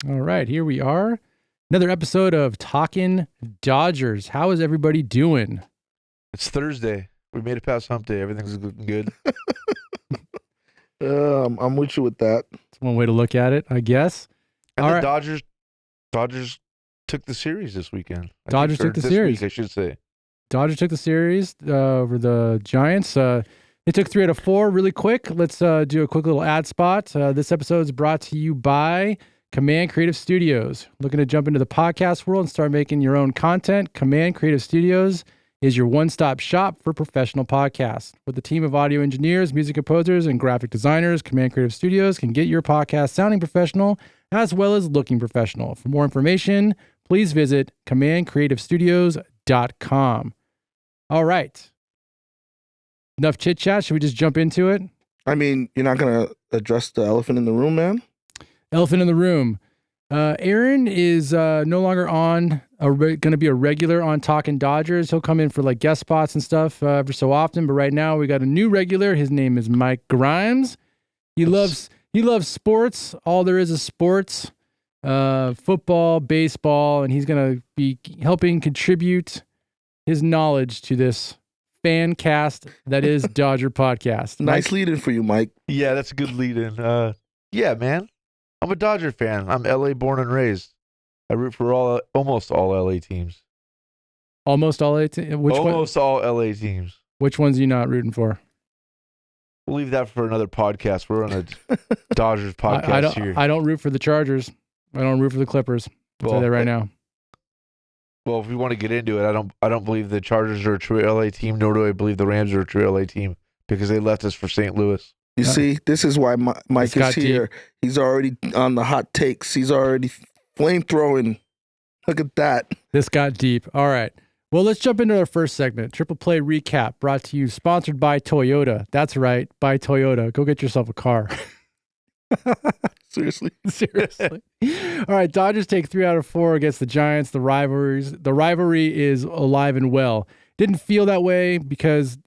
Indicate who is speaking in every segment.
Speaker 1: All right, here we are. Another episode of Talkin Dodgers. How is everybody doing?
Speaker 2: It's Thursday. We made it past hump day. Everything's looking good.
Speaker 3: I'm with you with that.
Speaker 1: That's one way to look at it, I guess.
Speaker 2: And
Speaker 1: All
Speaker 2: the
Speaker 1: right.
Speaker 2: Dodgers took the series this weekend.
Speaker 1: Dodgers took the series.
Speaker 2: Week, I should say.
Speaker 1: Dodgers took the series over the Giants. They took 3 out of 4 really quick. Let's do a quick little ad spot. This episode is brought to you by Command Creative Studios. Looking to jump into the podcast world and start making your own content? Command Creative Studios is your one-stop shop for professional podcasts. With a team of audio engineers, music composers, and graphic designers, Command Creative Studios can get your podcast sounding professional as well as looking professional. For more information, please visit commandcreativestudios.com. All right. Enough chit-chat. Should we just jump into it?
Speaker 3: I mean, you're not going to address the elephant in the room, man?
Speaker 1: Elephant in the room. Aaron is no longer going to be a regular on Talkin Dodgers. He'll come in for like guest spots and stuff every so often. But right now we got a new regular. His name is Mike Grimes. He loves sports. All there is sports, football, baseball, and he's going to be helping contribute his knowledge to this fan cast that is Dodger Podcast.
Speaker 3: Nice lead-in for you, Mike.
Speaker 2: Yeah, that's a good lead-in. Yeah, man. I'm a Dodger fan. I'm LA born and raised. I root for almost all LA teams.
Speaker 1: Almost all LA teams?
Speaker 2: All LA teams.
Speaker 1: Which ones are you not rooting for?
Speaker 2: We'll leave that for another podcast. We're on a Dodgers podcast here.
Speaker 1: I don't root for the Chargers. I don't root for the Clippers. I'll tell you that right now.
Speaker 2: Well, if we want to get into it, I don't believe the Chargers are a true LA team, nor do I believe the Rams are a true LA team because they left us for St. Louis.
Speaker 3: You see, this is why Mike is here.
Speaker 1: Deep.
Speaker 3: He's already on the hot takes. He's already flame-throwing. Look at that.
Speaker 1: This got deep. All right. Well, let's jump into our first segment, Triple Play Recap, brought to you, sponsored by Toyota. That's right, by Toyota. Go get yourself a car.
Speaker 3: Seriously?
Speaker 1: Seriously. All right, Dodgers take 3 out of 4 against the Giants. The rivalry is alive and well. Didn't feel that way because,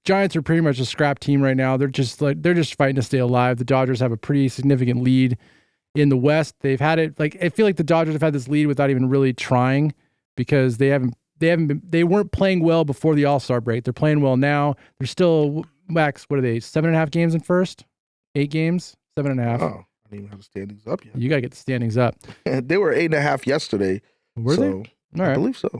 Speaker 1: Giants are pretty much a scrap team right now. They're just fighting to stay alive. The Dodgers have a pretty significant lead in the West. They've had it I feel like the Dodgers have had this lead without even really trying because they weren't playing well before the All-Star break. They're playing well now. They're still max. What are they? 7.5 games in first? 8 games? 7.5.
Speaker 3: Oh, I didn't even have the standings up yet.
Speaker 1: You gotta get the standings up.
Speaker 3: They were 8.5 yesterday.
Speaker 1: Were they? All right.
Speaker 3: I believe so.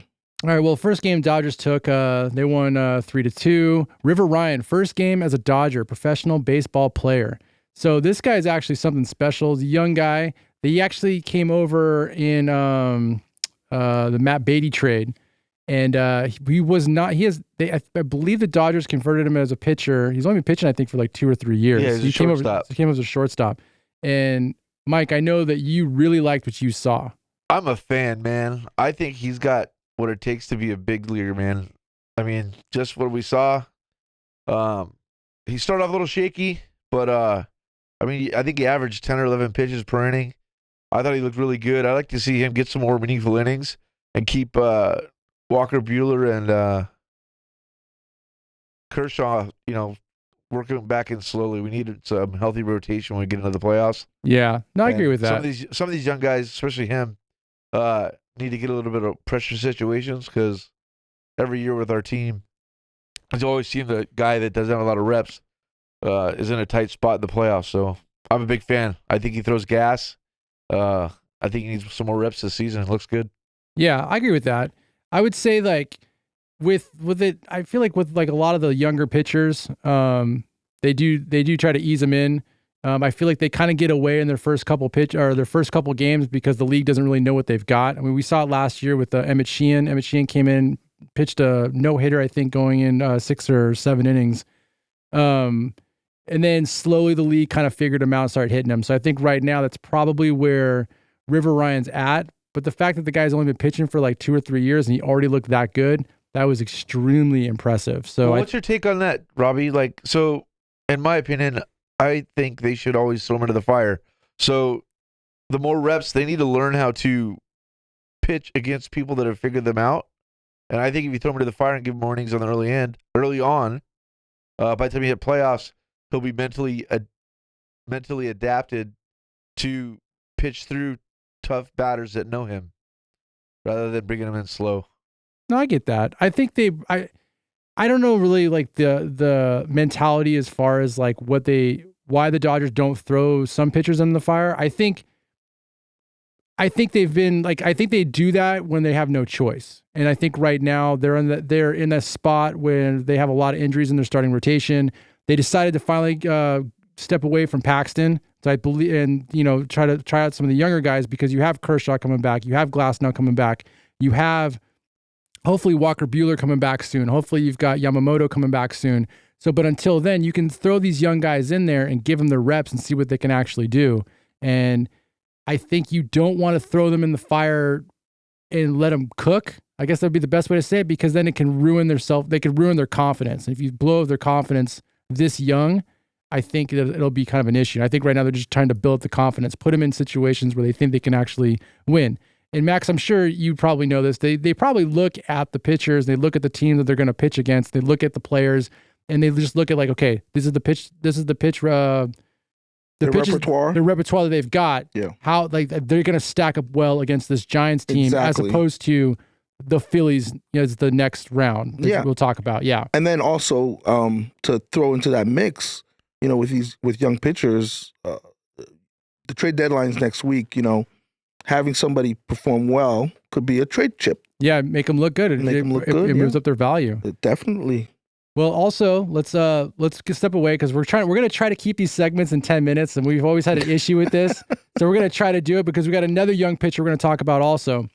Speaker 1: All right, well, first game Dodgers took, they won 3-2. River Ryan, first game as a Dodger, professional baseball player. So this guy is actually something special. He's a young guy. He actually came over in the Matt Beatty trade, and he was not. I believe the Dodgers converted him as a pitcher. He's only been pitching, I think, for like 2 or 3 years.
Speaker 2: Yeah, he came over
Speaker 1: as a shortstop. And Mike, I know that you really liked what you saw.
Speaker 2: I'm a fan, man. I think he's got what it takes to be a big leaguer, man. I mean, just what we saw. He started off a little shaky, but I think he averaged 10 or 11 pitches per inning. I thought he looked really good. I'd like to see him get some more meaningful innings and keep Walker Buehler and Kershaw, working back in slowly. We needed some healthy rotation when we get into the playoffs.
Speaker 1: Yeah, no, I agree with that.
Speaker 2: Some of these young guys, especially him, need to get a little bit of pressure situations because every year with our team, it's always seemed the guy that doesn't have a lot of reps is in a tight spot in the playoffs. So I'm a big fan. I think he throws gas. I think he needs some more reps this season. It looks good.
Speaker 1: Yeah, I agree with that. I would say with it, I feel like with a lot of the younger pitchers, they do try to ease them in. I feel like they kind of get away in their first couple games because the league doesn't really know what they've got. I mean, we saw it last year with Emmett Sheehan. Emmett Sheehan came in, pitched a no-hitter, I think, going in 6 or 7 innings. And then slowly the league kind of figured him out and started hitting him. So I think right now that's probably where River Ryan's at. But the fact that the guy's only been pitching for like 2 or 3 years and he already looked that good, that was extremely impressive. So
Speaker 2: what's your take on that, Robbie? So in my opinion, I think they should always throw him into the fire. So the more reps, they need to learn how to pitch against people that have figured them out. And I think if you throw him into the fire and give him warnings on the early on, by the time you hit playoffs, he'll be mentally adapted to pitch through tough batters that know him rather than bringing him in slow.
Speaker 1: No, I get that. I think I don't know really like the mentality as far as like why the Dodgers don't throw some pitchers in the fire. I think they've been like, I think they do that when they have no choice. And I think right now they're in a spot where they have a lot of injuries in their starting rotation. They decided to finally step away from Paxton. So I believe, and try out some of the younger guys, because you have Kershaw coming back, you have Glasnow coming back, you have hopefully Walker Buehler coming back soon. Hopefully you've got Yamamoto coming back soon. So, but until then, you can throw these young guys in there and give them their reps and see what they can actually do. And I think you don't want to throw them in the fire and let them cook. I guess that'd be the best way to say it, because then it can ruin they could ruin their confidence. And if you blow their confidence this young, I think it'll be kind of an issue. I think right now they're just trying to build the confidence, put them in situations where they think they can actually win. And Max, I'm sure you probably know this. They probably look at the pitchers, they look at the team that they're going to pitch against, they look at the players, and they just look at like, okay, this is the pitch
Speaker 3: repertoire.
Speaker 1: The repertoire that they've got.
Speaker 3: Yeah.
Speaker 1: How like they're going to stack up well against this Giants team,
Speaker 3: Exactly.
Speaker 1: as opposed to the Phillies as the next round.
Speaker 3: Yeah.
Speaker 1: We'll talk about. Yeah.
Speaker 3: And then also to throw into that mix, with young pitchers, the trade deadline's next week. Having somebody perform well could be a trade chip.
Speaker 1: Yeah, make them look good. It moves up their value.
Speaker 3: Definitely.
Speaker 1: Well, also let's step away, because we're going to try to keep these segments in 10 minutes, and we've always had an issue with this. So we're going to try to do it, because we got another young pitcher we're going to talk about also.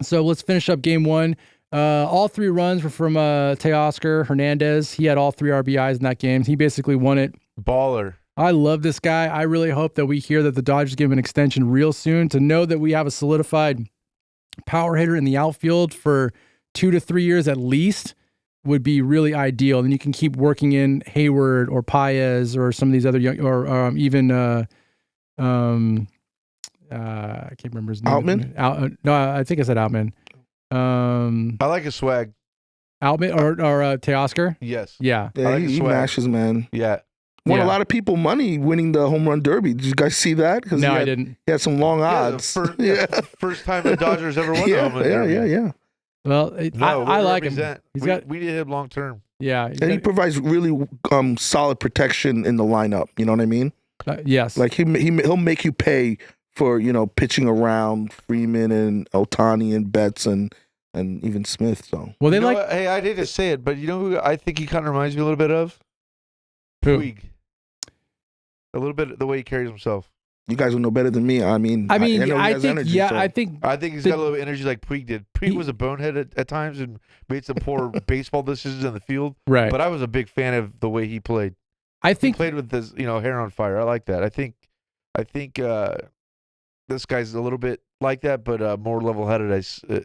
Speaker 1: So let's finish up game one. All 3 runs were from Teoscar Hernandez. He had all 3 RBIs in that game. He basically won it.
Speaker 2: Baller.
Speaker 1: I love this guy. I really hope that we hear that the Dodgers give him an extension real soon, to know that we have a solidified power hitter in the outfield for 2 to 3 years at least would be really ideal. And you can keep working in Hayward or Paez or some of these other young, or even I can't remember his name.
Speaker 3: Outman?
Speaker 1: No, I think I said Outman.
Speaker 2: I like his swag.
Speaker 1: Outman or Teoscar?
Speaker 2: Yes.
Speaker 1: Yeah.
Speaker 3: Yeah,
Speaker 2: I like his
Speaker 3: he
Speaker 2: swag.
Speaker 3: mashes, man.
Speaker 2: Yeah.
Speaker 3: Won
Speaker 1: Yeah.
Speaker 3: a lot of people money winning the home run derby. Did you guys see that?
Speaker 1: No, I didn't.
Speaker 3: He had some long odds.
Speaker 2: First time the Dodgers ever won the home run derby.
Speaker 3: Yeah.
Speaker 1: Well, I like him.
Speaker 2: We need him long term.
Speaker 1: Yeah.
Speaker 3: And he provides really solid protection in the lineup. You know what I mean?
Speaker 1: Yes.
Speaker 3: Like he'll make you pay for pitching around Freeman and Ohtani and Betts and even Smith. So
Speaker 1: well, they like.
Speaker 2: Hey, I didn't say it, but you know who I think he kind of reminds me a little bit of?
Speaker 1: Who?
Speaker 2: Puig. A little bit the way he carries himself.
Speaker 3: you guys will know better than me. I mean,
Speaker 1: I
Speaker 3: know he
Speaker 1: think,
Speaker 3: has energy,
Speaker 1: yeah,
Speaker 3: so.
Speaker 1: I think
Speaker 2: he's got a little energy like Puig did. Puig was a bonehead at times and made some poor baseball decisions in the field.
Speaker 1: right.
Speaker 2: But I was a big fan of the way he played.
Speaker 1: I
Speaker 2: He
Speaker 1: think
Speaker 2: played with his, hair on fire. I like that. I think this guy's a little bit like that, but more level-headed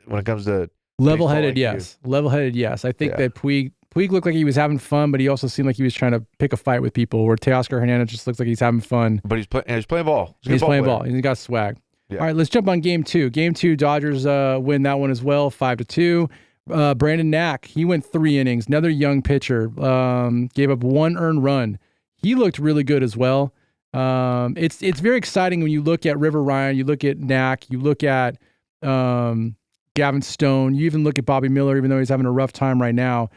Speaker 2: when it comes to
Speaker 1: level-headed,
Speaker 2: baseball IQ.
Speaker 1: yes. Level-headed, yes. I think
Speaker 2: Yeah.
Speaker 1: that Puig looked like he was having fun, but he also seemed like he was trying to pick a fight with people. Where Teoscar Hernandez just looks like he's having fun.
Speaker 2: But he's playing ball.
Speaker 1: He's playing ball. He's got swag.
Speaker 2: Yeah.
Speaker 1: All right, let's jump on game two. Game two, Dodgers win that one as well, 5-2. Brandon Knack, he went 3 innings. Another young pitcher. Gave up 1 earned run. He looked really good as well. It's very exciting when you look at River Ryan, you look at Knack, you look at Gavin Stone, you even look at Bobby Miller, even though he's having a rough time right now.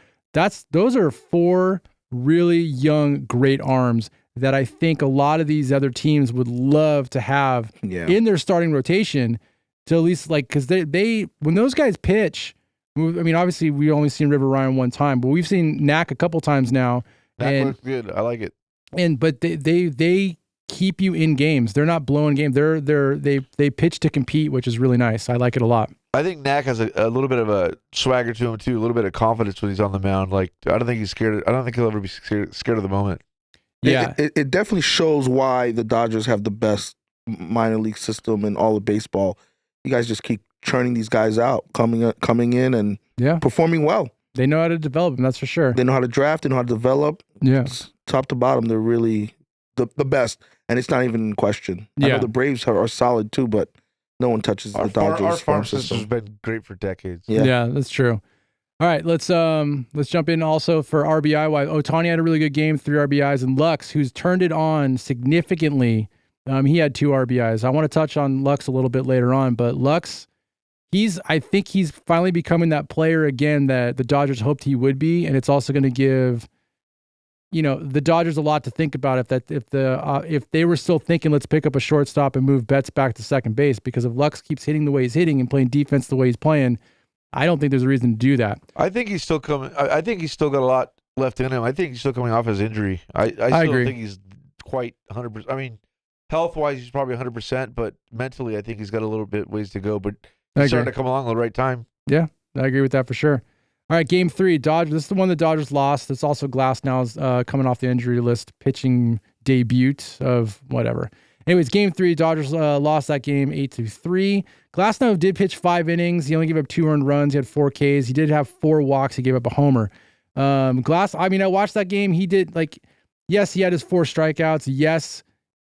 Speaker 1: Those are 4 really young, great arms that I think a lot of these other teams would love to have in their starting rotation to at least because they when those guys pitch, I mean, obviously we only seen River Ryan one time, but we've seen Knack a couple times now.
Speaker 2: That looks good. I like it.
Speaker 1: But they keep you in games. They're not blowing games. They pitch to compete, which is really nice. I like it a lot.
Speaker 2: I think Knack has a little bit of a swagger to him too, a little bit of confidence when he's on the mound. Like I don't think he's scared. I don't think he'll ever be scared of the moment.
Speaker 1: Yeah,
Speaker 3: it definitely shows why the Dodgers have the best minor league system in all of baseball. You guys just keep churning these guys out, coming in and performing well.
Speaker 1: They know how to develop them. That's for sure.
Speaker 3: They know how to draft. They know how to develop.
Speaker 1: Yeah,
Speaker 3: It's top to bottom, they're really the best, and it's not even in question. I know the Braves are solid too, but no one touches the Dodgers.
Speaker 2: Our farm system has been great for decades.
Speaker 1: Yeah, that's true. All right, let's jump in also for RBI. Why Ohtani had a really good game, 3 RBIs, and Lux, who's turned it on significantly He had 2 RBIs. I want to touch on Lux a little bit later on, but Lux, I think he's finally becoming that player again that the Dodgers hoped he would be, and it's also going to give, the Dodgers a lot to think about if they were still thinking, let's pick up a shortstop and move Betts back to second base, because if Lux keeps hitting the way he's hitting and playing defense the way he's playing, I don't think there's a reason to do that.
Speaker 2: I think he's still coming. I think he's still got a lot left in him. I think he's still coming off his injury. I still
Speaker 1: agree.
Speaker 2: don't think he's quite 100%. I mean, health-wise, he's probably 100%, but mentally, I think he's got a little bit ways to go. But he's starting to come along at the right time.
Speaker 1: Yeah, I agree with that for sure. All right, Game 3, Dodgers. This is the one the Dodgers lost. It's also Glasnow's coming off the injury list, pitching debut of whatever. Anyways, Game 3, Dodgers lost that game 8-3. Glasnow did pitch 5 innings. He only gave up 2 earned runs. He had 4 Ks. He did have 4 walks. He gave up a homer. I watched that game. He did, yes, he had his 4 strikeouts. Yes,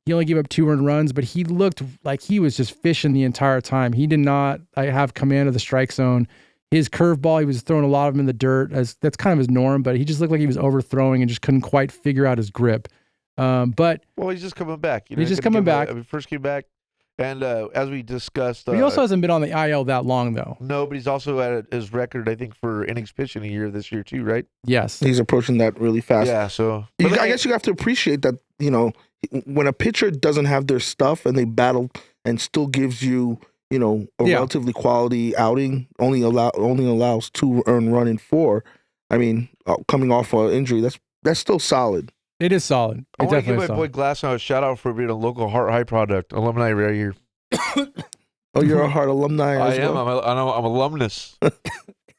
Speaker 1: he only gave up 2 earned runs, but he looked like he was just fishing the entire time. He did not have command of the strike zone. His curveball, he was throwing a lot of them in the dirt. That's kind of his norm, but he just looked like he was overthrowing and just couldn't quite figure out his grip. But
Speaker 2: he's just coming back.
Speaker 1: He's just coming back.
Speaker 2: First came back, and as we discussed,
Speaker 1: he also hasn't been on the IL that long, though.
Speaker 2: No, but he's also at his record, I think, for innings pitched in a year this year too, right?
Speaker 1: Yes,
Speaker 3: he's approaching that really fast.
Speaker 2: Yeah, so
Speaker 3: I guess you have to appreciate that. When a pitcher doesn't have their stuff and they battle and still gives you, a relatively quality outing, only allows 2 earned run in 4. I mean, coming off an injury, that's still solid.
Speaker 1: It is solid.
Speaker 2: I want to give my boy Glasnow a shout out for being a local Heart High product alumni right here.
Speaker 3: Oh, you're a Heart alumni.
Speaker 2: I am. I'm alumnus.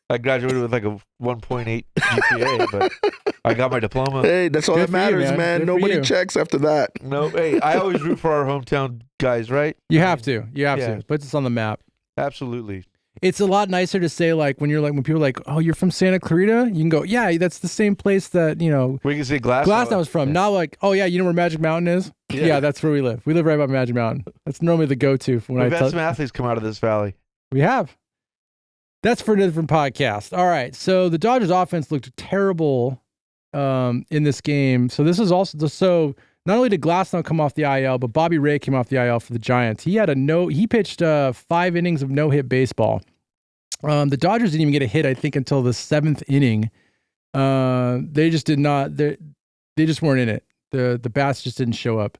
Speaker 2: I graduated with like a 1.8 GPA, but I got my diploma.
Speaker 3: Hey, that's all
Speaker 1: Good
Speaker 3: that
Speaker 1: for you,
Speaker 3: matters, man.
Speaker 1: Good for
Speaker 3: Nobody
Speaker 1: you.
Speaker 3: checks after that.
Speaker 2: No, hey, I always root for our hometown guys, right?
Speaker 1: You have to.
Speaker 2: Yeah.
Speaker 1: It puts us on the map.
Speaker 2: Absolutely.
Speaker 1: It's a lot nicer to say, when people are like, oh, you're from Santa Clarita? You can go, yeah, that's the same place that,
Speaker 2: We can say
Speaker 1: Glasnow was from.
Speaker 2: Yeah.
Speaker 1: Not like, oh, yeah, you know where Magic Mountain is? Yeah, that's where we live. We live right by Magic Mountain. That's normally the go-to for when
Speaker 2: We've had some athletes come out of this valley.
Speaker 1: We have. That's for a different podcast. All right, so the Dodgers offense looked terrible in this game. So this is also not only did Glasnow come off the IL, but Bobby Ray came off the IL for the Giants. He pitched 5 innings of no-hit baseball. The Dodgers didn't even get a hit, I think, until the 7th inning. They just did not. They just weren't in it. The bats just didn't show up.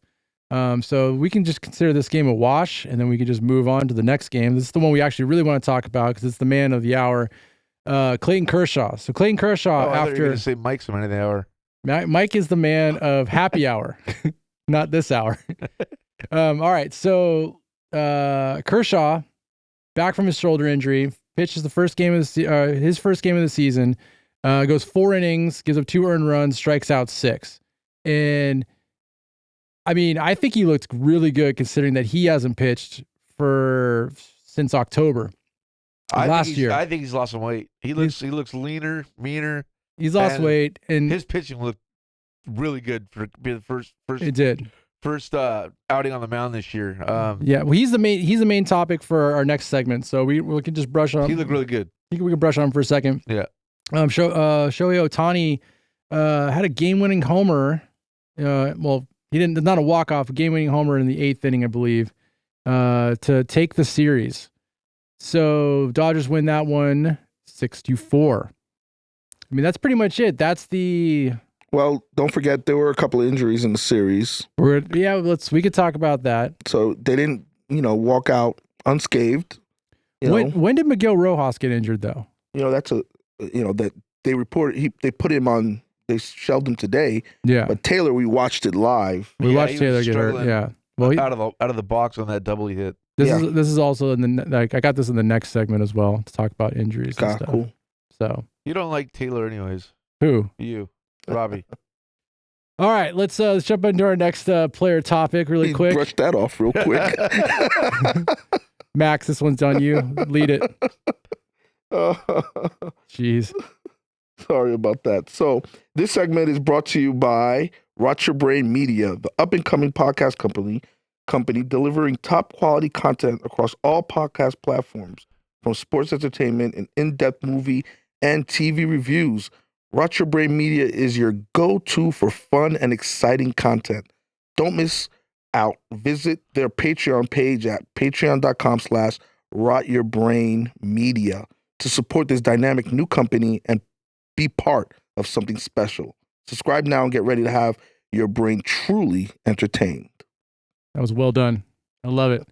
Speaker 1: So we can just consider this game a wash, and then we can just move on to the next game. This is the one we actually really want to talk about because it's the man of the hour, Clayton Kershaw. So Clayton Kershaw,
Speaker 2: I thought you were going to say Mike's the man of the hour.
Speaker 1: Mike is the man of happy hour, not this hour. All right, so Kershaw, back from his shoulder injury, pitches the first game of his first game of the season, goes 4 innings, gives up 2 earned runs, strikes out 6. And I mean, I think he looked really good considering that he hasn't pitched since October last year.
Speaker 2: I think he's lost some weight. He looks leaner, meaner.
Speaker 1: He's lost weight, and
Speaker 2: his pitching looked really good for being the first.
Speaker 1: It did.
Speaker 2: First outing on the mound this year.
Speaker 1: Yeah, well, he's the main topic for our next segment, so we can just brush on.
Speaker 2: He looked really good.
Speaker 1: I think we can brush on him for a second.
Speaker 2: Yeah.
Speaker 1: Shohei Ohtani had a game-winning homer. He didn't. Not a walk-off, a game-winning homer in the 8th inning, I believe, to take the series. So Dodgers win that one 6-4. I mean, that's pretty much it. That's the.
Speaker 3: Well, don't forget there were a couple of injuries in the series.
Speaker 1: We could talk about that.
Speaker 3: So they didn't, walk out unscathed.
Speaker 1: When did Miguel Rojas get injured, though?
Speaker 3: That's that they reported they put him on. They shelved him today.
Speaker 1: Yeah.
Speaker 3: But Taylor, we watched it live.
Speaker 1: We watched Taylor get hurt. Yeah.
Speaker 2: Well, out of the box on that double he hit.
Speaker 1: This is also I got this in the next segment as well to talk about injuries and stuff.
Speaker 3: Cool.
Speaker 1: So
Speaker 2: you don't like Taylor, anyways.
Speaker 1: Who?
Speaker 2: You, Robbie.
Speaker 1: All right, let's jump into our next player topic really quick.
Speaker 3: Brush that off real quick.
Speaker 1: Max, this one's on you. Lead it. Jeez.
Speaker 3: Sorry about that. So this segment is brought to you by Rot Your Brain Media, the up-and-coming podcast company delivering top-quality content across all podcast platforms, from sports entertainment and in-depth movie and TV reviews. Rot Your Brain Media is your go-to for fun and exciting content. Don't miss out, visit their Patreon page at patreon.com/rotyourbrainmedia to support this dynamic new company and be part of something special. Subscribe now and get ready to have your brain truly entertained.
Speaker 1: That was well done. I love it.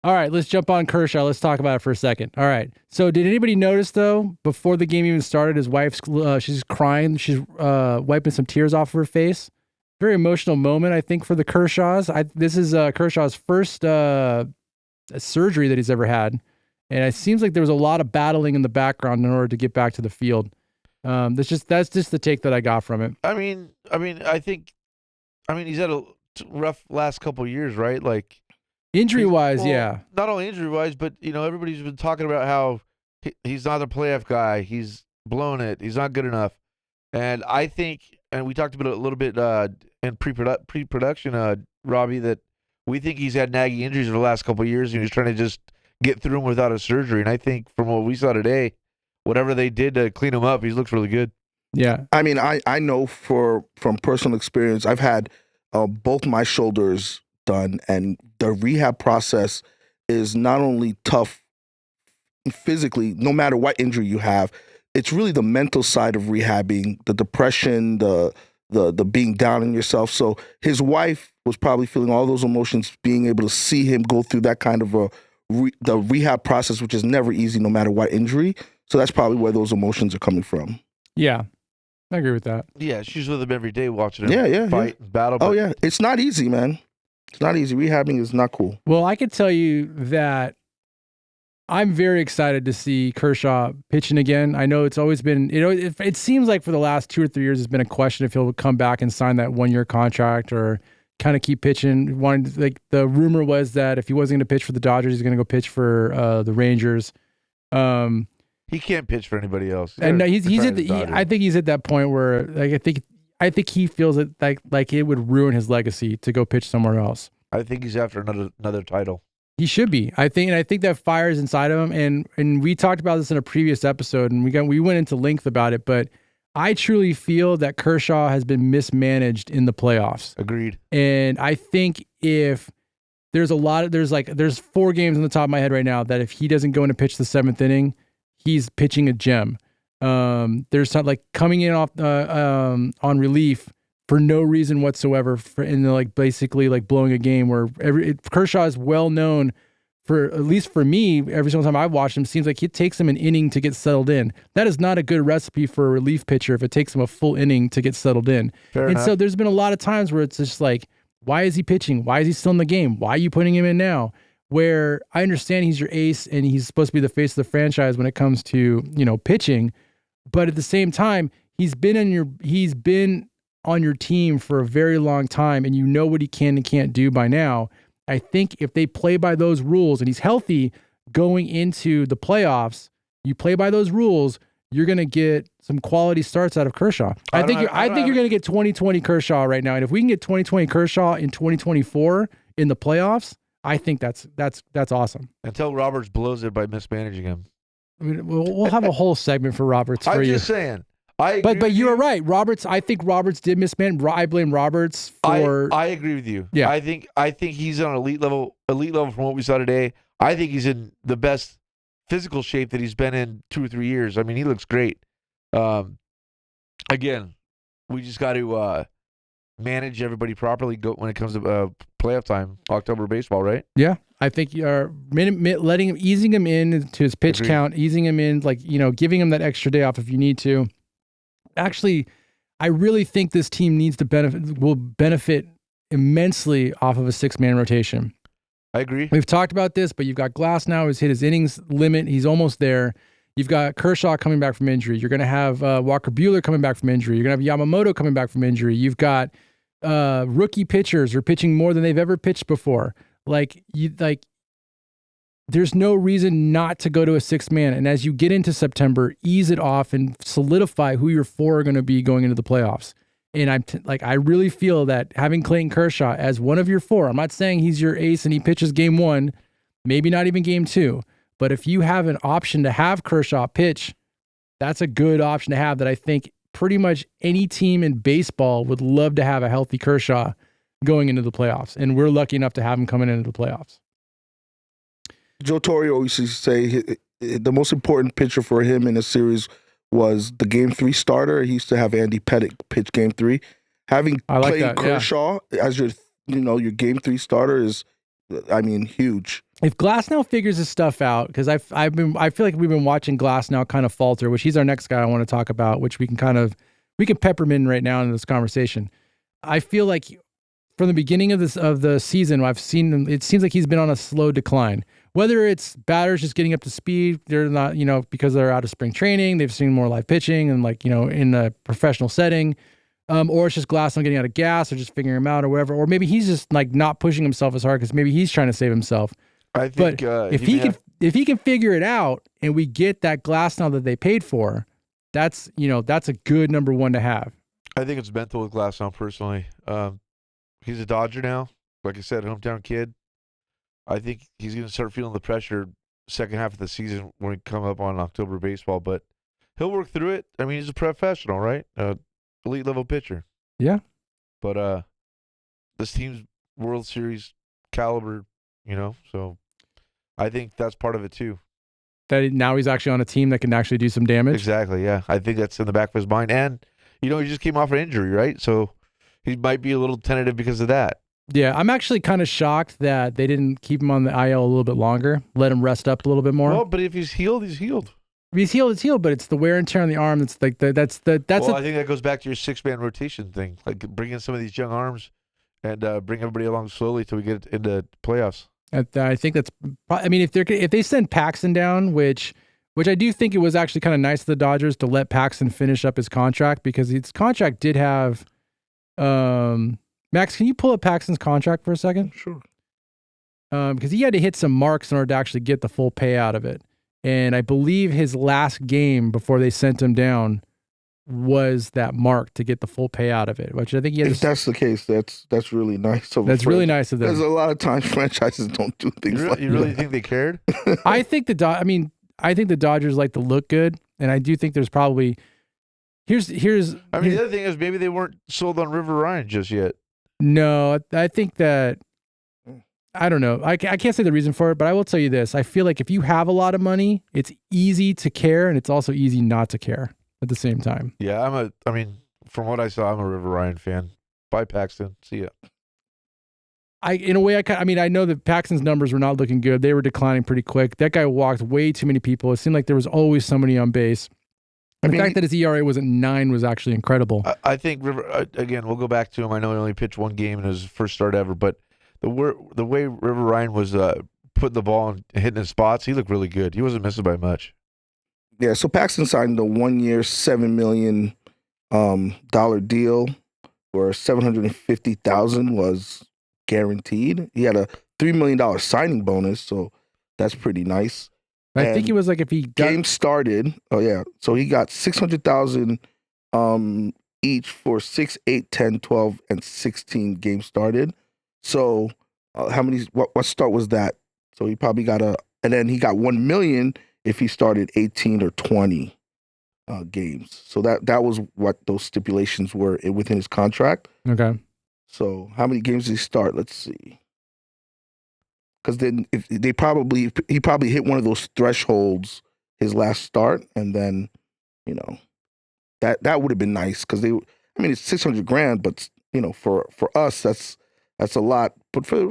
Speaker 1: All right, let's jump on Kershaw. Let's talk about it for a second. All right. So did anybody notice, though, before the game even started, his wife's, she's crying. She's wiping some tears off of her face. Very emotional moment, I think, for the Kershaws. This is Kershaw's first surgery that he's ever had. And it seems like there was a lot of battling in the background in order to get back to the field. That's just the take that I got from it.
Speaker 2: I think he's had a rough last couple of years, right? Like
Speaker 1: injury-wise, yeah.
Speaker 2: Not only injury-wise, but everybody's been talking about how he's not a playoff guy. He's blown it. He's not good enough. And I think, and we talked about it a little bit in pre-production, Robbie, that we think he's had nagging injuries over the last couple of years, and he's trying to just get through them without a surgery. And I think from what we saw today, whatever they did to clean him up, he looks really good.
Speaker 1: Yeah.
Speaker 3: I mean, I know from personal experience, I've had both my shoulders done, and the rehab process is not only tough physically, no matter what injury you have, it's really the mental side of rehabbing, the depression, the being down on yourself. So his wife was probably feeling all those emotions, being able to see him go through that kind of the rehab process, which is never easy, no matter what injury. So that's probably where those emotions are coming from.
Speaker 1: Yeah, I agree with that.
Speaker 2: Yeah, she's with him every day watching him fight and battle.
Speaker 3: Oh, yeah. It's not easy, man. It's not easy. Rehabbing is not cool.
Speaker 1: Well, I could tell you that I'm very excited to see Kershaw pitching again. I know it's always been, it seems like for the last 2 or 3 years, it's been a question if he'll come back and sign that 1-year contract or kind of keep pitching. Like the rumor was that if he wasn't going to pitch for the Dodgers, he's going to go pitch for the Rangers.
Speaker 2: He can't pitch for anybody else.
Speaker 1: And he's at I think he's at that point where like I think he feels it like it would ruin his legacy to go pitch somewhere else.
Speaker 2: I think he's after another title.
Speaker 1: He should be. I think that fire's inside of him, and we talked about this in a previous episode, and we went into length about it. But I truly feel that Kershaw has been mismanaged in the playoffs.
Speaker 2: Agreed. And
Speaker 1: I think if there's 4 games on the top of my head right now that if he doesn't go in to pitch the 7th inning, he's pitching a gem. There's something like coming in off on relief for no reason whatsoever, basically blowing a game where Kershaw is well known for, at least for me, every single time I've watched him, seems like it takes him an inning to get settled in. That is not a good recipe for a relief pitcher if it takes him a full inning to get settled in.
Speaker 2: Fair enough.
Speaker 1: So there's been a lot of times where it's just like, why is he pitching? Why is he still in the game? Why are you putting him in now? Where I understand he's your ace and he's supposed to be the face of the franchise when it comes to, pitching, but at the same time, he's been on your team for a very long time, and you know what he can and can't do by now. I think if they play by those rules and he's healthy going into the playoffs, you play by those rules, you're going to get some quality starts out of Kershaw. I think you're going to get 2020 Kershaw right now. And if we can get 2020 Kershaw in 2024 in the playoffs, I think that's awesome.
Speaker 2: Until Roberts blows it by mismanaging him.
Speaker 1: I mean, we'll have a whole segment for Roberts for you.
Speaker 2: I'm just saying.
Speaker 1: But you're right. Roberts, I think Roberts did mismanage. I blame Roberts for.
Speaker 2: I agree with you.
Speaker 1: Yeah.
Speaker 2: I think he's on elite level from what we saw today. I think he's in the best physical shape that he's been in 2 or 3 years. I mean, he looks great. Again, we just got to manage everybody properly when it comes to playoff time, October baseball, right?
Speaker 1: Yeah. I think you're easing him in to his pitch count, easing him in, giving him that extra day off if you need to. Actually, I really think this team will benefit immensely off of a 6-man rotation.
Speaker 2: I agree.
Speaker 1: We've talked about this, but you've got Glasnow who's hit his innings limit. He's almost there. You've got Kershaw coming back from injury. You're going to have Walker Buehler coming back from injury. You're going to have Yamamoto coming back from injury. You've got rookie pitchers who are pitching more than they've ever pitched before. There's no reason not to go to a 6-man. And as you get into September, ease it off and solidify who your 4 are going to be going into the playoffs. And I really feel that having Clayton Kershaw as one of your 4, I'm not saying he's your ace and he pitches game 1, maybe not even game 2, but if you have an option to have Kershaw pitch, that's a good option to have that I think pretty much any team in baseball would love to have a healthy Kershaw going into the playoffs, and we're lucky enough to have him coming into the playoffs.
Speaker 3: Joe Torre always used to say the most important pitcher for him in a series was the Game 3 starter. He used to have Andy Pettitte pitch Game 3. Having played Kershaw as your Game 3 starter is, huge.
Speaker 1: If Glasnow figures his stuff out, because I feel like we've been watching Glasnow kind of falter, which he's our next guy I want to talk about, which we can pepper him in right now in this conversation. I feel like from the beginning of the season, I've seen him. It seems like he's been on a slow decline. Whether it's batters just getting up to speed, they're not, because they're out of spring training, they've seen more live pitching and in a professional setting, or it's just Glasnow getting out of gas or just figuring him out or whatever, or maybe he's just not pushing himself as hard because maybe he's trying to save himself.
Speaker 2: I think
Speaker 1: if he can figure it out and we get that Glasnow that they paid for, that's a good number one to have.
Speaker 2: I think it's mental with Glasnow personally. He's a Dodger now, like I said, hometown kid. I think he's going to start feeling the pressure second half of the season when we come up on October baseball, but he'll work through it. I mean, he's a professional, right? Elite level pitcher.
Speaker 1: Yeah.
Speaker 2: But this team's World Series caliber, so I think that's part of it too.
Speaker 1: That now he's actually on a team that can actually do some damage.
Speaker 2: Exactly, yeah. I think that's in the back of his mind. And, he just came off an injury, right? So he might be a little tentative because of that.
Speaker 1: Yeah, I'm actually kind of shocked that they didn't keep him on the IL a little bit longer, let him rest up a little bit more.
Speaker 2: Well, but if he's healed, he's healed.
Speaker 1: If he's healed, it's healed, but it's the wear and tear on the arm that's I think that goes
Speaker 2: back to your 6-man rotation thing, like bring in some of these young arms and bring everybody along slowly till we get into playoffs.
Speaker 1: I think that's. If they send Paxton down, which I do think it was actually kind of nice of the Dodgers to let Paxton finish up his contract because his contract did have. Max, can you pull up Paxton's contract for a second?
Speaker 3: Sure.
Speaker 1: Because he had to hit some marks in order to actually get the full payout of it. And I believe his last game before they sent him down was that mark to get the full payout of it, which I think he has.
Speaker 3: If that's the case, that's really nice.
Speaker 1: That's really nice of them.
Speaker 3: There's a lot of times franchises don't do things like that.
Speaker 2: You really think they cared?
Speaker 1: I think the Dodgers like to look good, and I do think there's probably here's.
Speaker 2: The other thing is maybe they weren't sold on River Ryan just yet.
Speaker 1: No, I think that I don't know. I can't say the reason for it, but I will tell you this. I feel like if you have a lot of money, it's easy to care, and it's also easy not to care at the same time.
Speaker 2: Yeah, from what I saw, I'm a River Ryan fan. Bye, Paxton. See ya.
Speaker 1: I know that Paxton's numbers were not looking good. They were declining pretty quick. That guy walked way too many people. It seemed like there was always somebody on base. The fact that his ERA was at 9 was actually incredible.
Speaker 2: I think River, again, we'll go back to him. I know he only pitched one game in his first start ever, but the way River Ryan was putting the ball and hitting his spots, he looked really good. He wasn't missing by much.
Speaker 3: Yeah, so Paxton signed a 1-year, $7 million deal where $750,000 was guaranteed. He had a $3 million signing bonus, so that's pretty nice.
Speaker 1: I think it was like if he
Speaker 3: game started. Oh yeah, so he got $600,000 each for 6, 8, 10, 12, and 16 games started. So how many? What start was that? So he probably got and then he got $1 million if he started 18 or 20 games. So that was what those stipulations were within his contract.
Speaker 1: Okay.
Speaker 3: So how many games did he start? Let's see. Because then he probably hit one of those thresholds his last start, and then that would have been nice because it's $600,000, but for us that's a lot. But for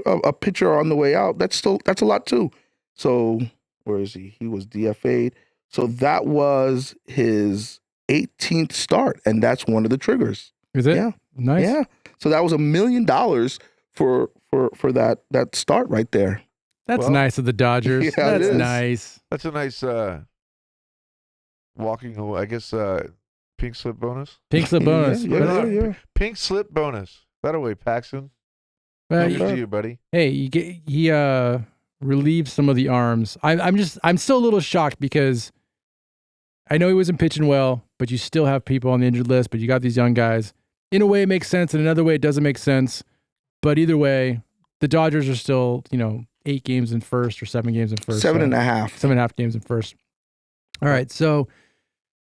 Speaker 3: a pitcher on the way out, that's a lot too. So where is he? He was DFA'd. So that was his 18th start, and that's one of the triggers.
Speaker 1: Is it?
Speaker 3: Yeah,
Speaker 1: nice.
Speaker 3: Yeah. So that was $1 million for that start right there.
Speaker 1: That's nice of the Dodgers.
Speaker 3: Yeah,
Speaker 1: that's nice.
Speaker 2: That's a nice walking away, I guess, pink slip bonus.
Speaker 1: Pink slip bonus.
Speaker 3: Yeah.
Speaker 2: Pink slip bonus. That away, Paxton. Good to you, buddy.
Speaker 1: Hey, he relieved some of the arms. I'm still a little shocked because I know he wasn't pitching well, but you still have people on the injured list, but you got these young guys. In a way it makes sense, in another way it doesn't make sense. But either way, the Dodgers are still, 8 games in first or 7 games in first.
Speaker 3: 7.5.
Speaker 1: 7.5 games in first. All right. So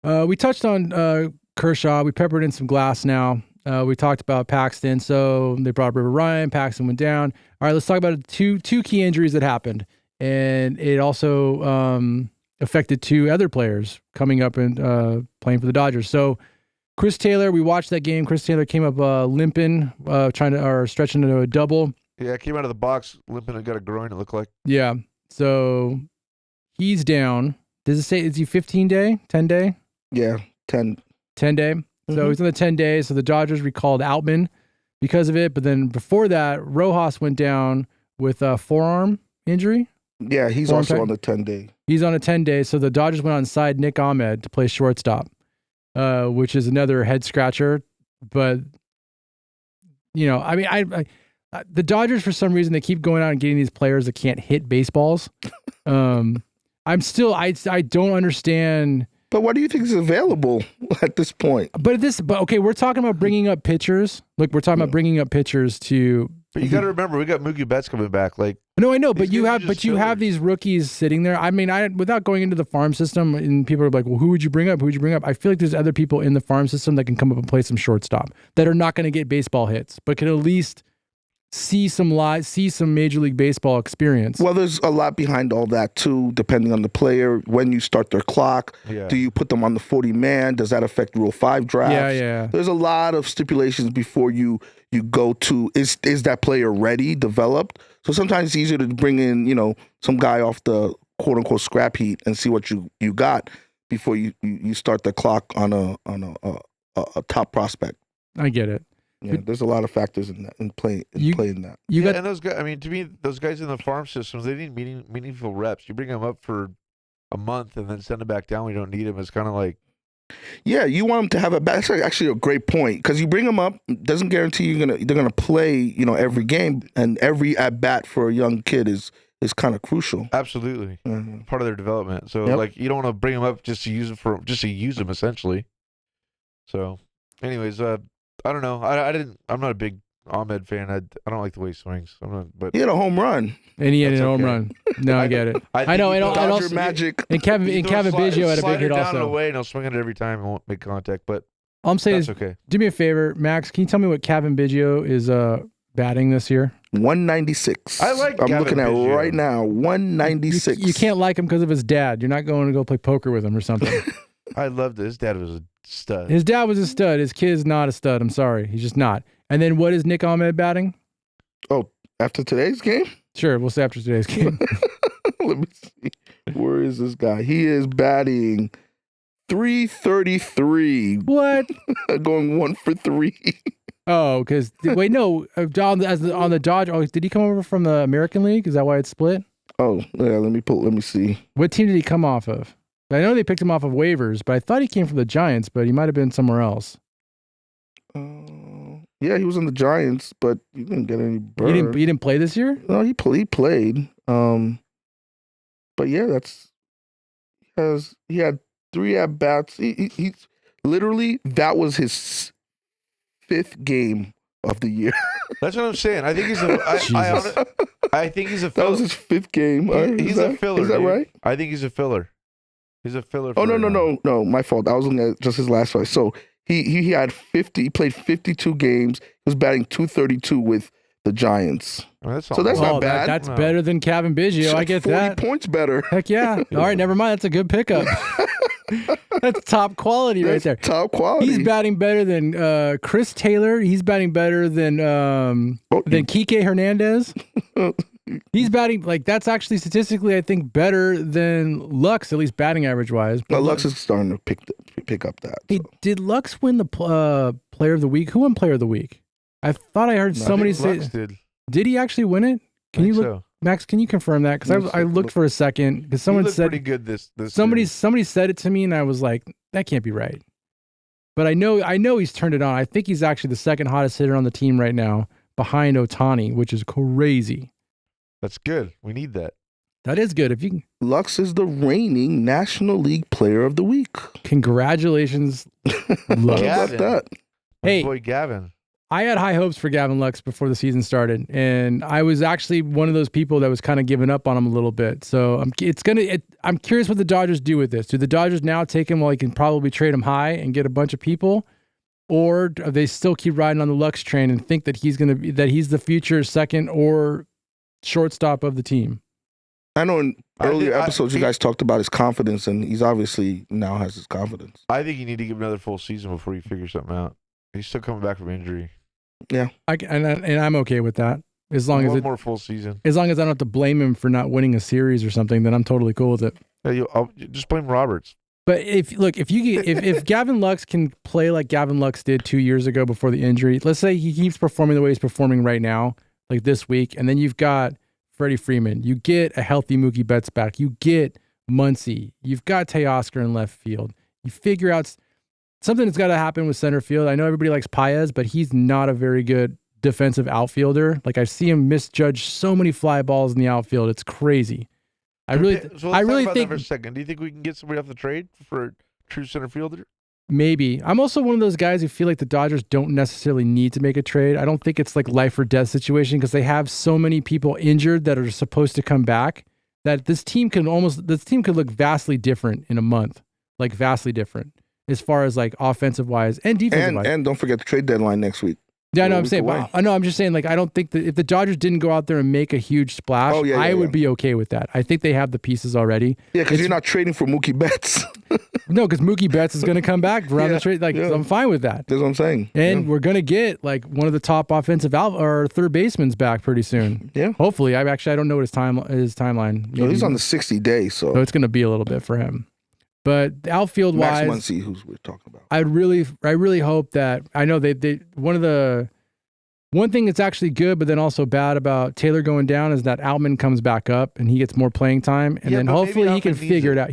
Speaker 1: we touched on Kershaw. We peppered in some Glasnow. We talked about Paxton, so they brought up River Ryan. Paxton went down. All right, let's talk about two key injuries that happened, and it also affected two other players coming up and playing for the Dodgers. So Chris Taylor, we watched that game. Chris Taylor came up limping, stretching into a double.
Speaker 2: Yeah, came out of the box limping and got a groin, it looked like.
Speaker 1: Yeah, so he's down. Does it say, is he 15-day, 10-day?
Speaker 3: Yeah, 10.
Speaker 1: 10-day. So he's on the 10 days. So the Dodgers recalled Outman because of it. But then before that, Rojas went down with a forearm injury.
Speaker 3: Yeah, he's also on the 10-day.
Speaker 1: He's on a 10-day. So the Dodgers went on side Nick Ahmed to play shortstop, which is another head scratcher. But, you know, I mean, I the Dodgers, for some reason, they keep going out and getting these players that can't hit baseballs. I don't understand.
Speaker 3: But what do you think is available at this point?
Speaker 1: But okay, we're talking about bringing up pitchers. Look, we're talking about bringing up pitchers to.
Speaker 2: But you got to remember, we got Mookie Betts coming back. Like,
Speaker 1: no, I know, but you have these rookies sitting there. I mean, without going into the farm system, and people are like, well, who would you bring up? Who would you bring up? I feel like there's other people in the farm system that can come up and play some shortstop that are not going to get baseball hits, but can at least see some Major League Baseball experience.
Speaker 3: Well, there's a lot behind all that too, depending on the player. When you start their clock, do you put them on the 40-man? Does that affect Rule 5 drafts?
Speaker 1: Yeah.
Speaker 3: There's a lot of stipulations before you go to, is that player ready, developed? So sometimes it's easier to bring in, some guy off the quote-unquote scrap heat and see what you got before you start the clock on a top prospect.
Speaker 1: I get it.
Speaker 3: Yeah, there's a lot of factors in that, in playing that.
Speaker 2: And those guys, I mean, to me, those guys in the farm systems, they need meaningful reps. You bring them up for a month and then send them back down when you don't need them. It's kind of like,
Speaker 3: yeah, you want them to have that's actually a great point, because you bring them up doesn't guarantee they're gonna play every game, and every at bat for a young kid is kind of crucial.
Speaker 2: Absolutely, part of their development. So like, you don't want to bring them up just to use them essentially. So, anyways, I don't know. I'm not a big Ahmed fan. I don't like the way he swings. But
Speaker 3: he had a home run.
Speaker 1: And he had a home run. No, I get it. I know. And
Speaker 3: Dodger magic.
Speaker 1: And Kevin Biggio had a big hit also.
Speaker 2: Down and away, and he'll swing it every time and won't make contact. But
Speaker 1: all I'm saying is,
Speaker 2: okay.
Speaker 1: Do me a favor, Max. Can you tell me what Kevin Biggio is batting this year?
Speaker 3: 196.
Speaker 2: I'm looking at
Speaker 3: Biggio right now. 196.
Speaker 1: You can't like him because of his dad. You're not going to go play poker with him or something.
Speaker 2: I loved it. His dad was a stud.
Speaker 1: His dad was a stud. His kid's not a stud. I'm sorry. He's just not. And then what is Nick Ahmed batting?
Speaker 3: Oh, after today's game?
Speaker 1: Sure. We'll say after today's game.
Speaker 3: Let me see. Where is this guy? He is batting 333.
Speaker 1: What?
Speaker 3: Going 1 for 3.
Speaker 1: Oh, because wait, no. On the Dodgers. Oh, did he come over from the American League? Is that why it's split?
Speaker 3: Oh, yeah. Let me see.
Speaker 1: What team did he come off of? I know they picked him off of waivers, but I thought he came from the Giants, but he might have been somewhere else.
Speaker 3: Yeah, he was in the Giants, but he didn't get any bird.
Speaker 1: He didn't play this year?
Speaker 3: No, he played. But yeah, he had 3 at bats. He literally, that was his 5th game of the year.
Speaker 2: That's what I'm saying. I think he's I think he's a filler.
Speaker 3: That was his 5th game.
Speaker 2: He's a filler.
Speaker 3: Is that right?
Speaker 2: I think he's a filler. He's a filler.
Speaker 3: Oh, no, my fault. I was looking at just his last fight. So he had 50. He played 52 games. He was batting 232 with the Giants.
Speaker 2: That's
Speaker 3: not bad.
Speaker 1: That's better than Kevin Biggio. I get
Speaker 3: 40
Speaker 1: that.
Speaker 3: 40 points better.
Speaker 1: Heck yeah. All right, never mind. That's a good pickup. That's top quality right there.
Speaker 3: Top quality.
Speaker 1: He's batting better than Chris Taylor. He's batting better than Kike Hernandez. He's batting, that's actually statistically, I think, better than Lux, at least batting average wise.
Speaker 3: Well, Lux is starting to pick up that.
Speaker 1: Hey, did Lux win the Player of the Week? Who won Player of the Week? I thought I heard somebody say.
Speaker 2: Lux did.
Speaker 1: Did he actually win it? Can you look,
Speaker 2: so.
Speaker 1: Max? Can you confirm that? Because I looked for a second because someone said
Speaker 2: pretty good this.
Speaker 1: Somebody said it to me, and I was like, that can't be right. But I know he's turned it on. I think he's actually the second hottest hitter on the team right now, behind Ohtani, which is crazy.
Speaker 2: That's good. We need that.
Speaker 1: That is good. If you can.
Speaker 3: Lux is the reigning National League Player of the Week.
Speaker 1: Congratulations, Lux.
Speaker 3: How about that?
Speaker 1: Hey,
Speaker 2: boy, Gavin.
Speaker 1: I had high hopes for Gavin Lux before the season started, and I was actually one of those people that was kind of giving up on him a little bit. So I'm curious what the Dodgers do with this. Do the Dodgers now take him while he can probably trade him high and get a bunch of people, or they still keep riding on the Lux train and think that he's the future second or shortstop of the team.
Speaker 3: I know in earlier episodes you guys talked about his confidence, and he's obviously now has his confidence.
Speaker 2: I think you need to give another full season before you figure something out. He's still coming back from injury.
Speaker 3: Yeah,
Speaker 1: and I'm okay with that. As long
Speaker 2: One more full season.
Speaker 1: As long as I don't have to blame him for not winning a series or something, then I'm totally cool with it.
Speaker 2: I'll just blame Roberts.
Speaker 1: But if Gavin Lux can play like Gavin Lux did 2 years ago before the injury, let's say he keeps performing the way he's performing right now, like this week, and then you've got Freddie Freeman, you get a healthy Mookie Betts back, you get Muncy, you've got Teoscar in left field, you figure out something that's got to happen with center field. I know everybody likes Paez, but he's not a very good defensive outfielder. Like, I see him misjudge so many fly balls in the outfield. It's crazy. I really think
Speaker 2: that for a second. Do you think we can get somebody off the trade for a true center fielder?
Speaker 1: Maybe. I'm also one of those guys who feel like the Dodgers don't necessarily need to make a trade. I don't think it's like life or death situation because they have so many people injured that are supposed to come back that this team could look vastly different in a month. Like, vastly different as far as like offensive wise and defensive wise.
Speaker 3: And don't forget the trade deadline next week.
Speaker 1: Yeah, I know. I'm saying, I'm just saying, like, I don't think that if the Dodgers didn't go out there and make a huge splash, I would be okay with that. I think they have the pieces already.
Speaker 3: Yeah, because you're not trading for Mookie Betts.
Speaker 1: No, because Mookie Betts is going to come back around the trade. Like, I'm fine with that.
Speaker 3: That's what I'm saying.
Speaker 1: And we're going to get like one of the top offensive or third basemen's back pretty soon.
Speaker 3: Yeah,
Speaker 1: hopefully. I don't know what his timeline.
Speaker 3: No, he's on the 60 days, so
Speaker 1: it's going to be a little bit for him. But outfield wise,
Speaker 3: Max Muncy, who's we're talking about.
Speaker 1: I really hope that I know one thing that's actually good, but then also bad about Taylor going down is that Outman comes back up and he gets more playing time, and then hopefully he can figure it out.